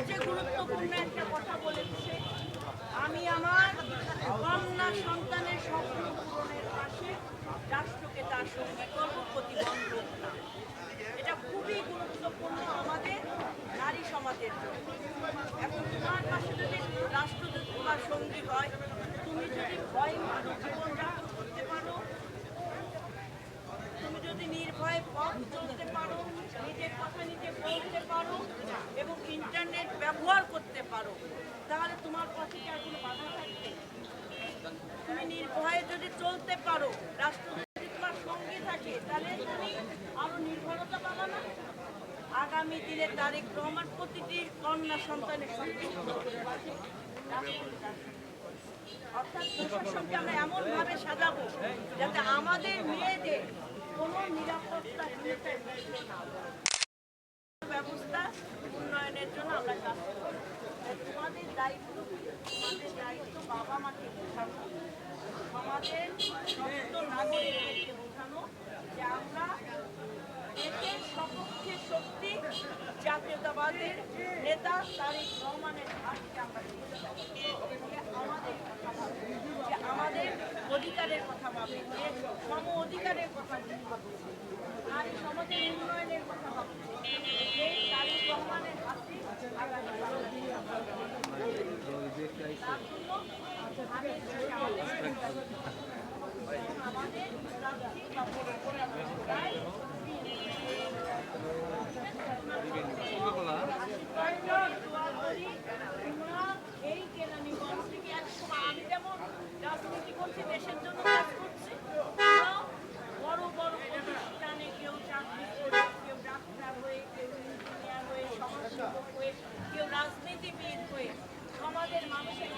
যে গুরুত্বপূর্ণ একটা কথা বলেছে, আমি আমার কন্যা সন্তানের স্বপ্ন পূরণের পাশে রাষ্ট্রকে তার সঙ্গে করব প্রতিবন্ধক না। এটা খুবই গুরুত্বপূর্ণ আমাদের নারী সমাজের জন্য। এখন তোমার পাশে যদি রাষ্ট্র যদি তোমার সঙ্গী হয়, তুমি যদি ভয় মুক্ত জীবনযাপন করতে পারো, তুমি যদি নির্ভয়ে পথ চলতে পারো, নিজের কথা নিজে বলতে পারো এবং ইন্টারনেট ব্যবহার করতে পারো, তাহলে তোমার পথে কি আর কোনো বাধা থাকবে? তুমি নির্ভয়ে যদি চলতে পারো, রাষ্ট্র যদি তোমার সঙ্গী থাকে, তাহলে তুমি আরো নির্ভরতা পাবা না? আগামী দিনে তারেক রহমান প্রতিটি কন্যা সন্তানের সঙ্গে অর্থাৎ প্রশাসনকে আমরা এমনভাবে সাজাবো যাতে আমাদের মেয়েদের কোনো নিরাপত্তাহীনতার বিষয় না ব্যবস্থা উন্নয়নের জন্য আমরা কাজ করব। তোমাদের দায়িত্ব বাবা মাকে বোঝানো, সমাজের সমস্ত নাগরিকদেরকে বোঝানো যে আমরা দেশের সপক্ষে শক্তি জাতীয়তাবাদের নেতা তারেক রহমানের হাতকে আমরা আমাদের অধিকারের কথা ভাবে, সম অধিকারের কথা ভাবছে, নারী সমাজের উন্নয়নের কথা ভাবছে, এই তারেক রহমানের হাতে তার জন্য আমাদের এই কেরানীগঞ্জ থেকে একসময় আমি যেমন রাজনীতি করছি, দেশের জন্য কাজ করছি, বড় বড় প্রতিষ্ঠানে কেউ চাকরি করে, কেউ ডাক্তার হয়ে, কেউ ইঞ্জিনিয়ার হয়ে, সমাজসেবক হয়ে, কেউ রাজনীতিবিদ হয়ে সমাজের মানুষের